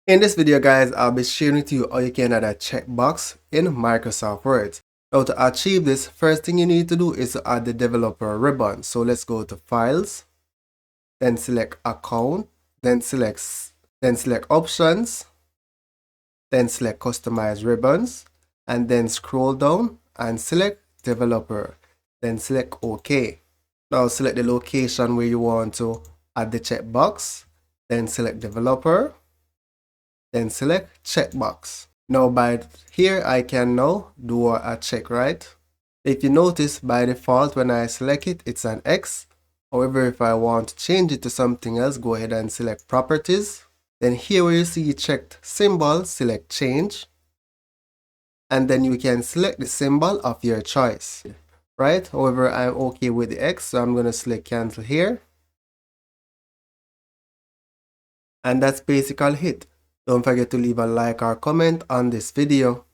In this video guys, I'll be sharing with you how you can add a checkbox in Microsoft Word. Now to achieve this, first thing you need to do is to add the developer ribbon. So let's go to Files, then select Account, then select Options, then select Customize Ribbons, and then scroll down and select Developer, then select OK. Now select the location where you want to add the checkbox, then select Developer, then select checkbox. Now by here I can now do a check, right? If you notice, by default when I select it, it's an X. However, if I want to change it to something else, go ahead and select properties. Then here where you see checked symbol, select change. And then you can select the symbol of your choice, right? However, I'm okay with the X, so I'm going to select cancel here. And that's basically it. Don't forget to leave a like or comment on this video.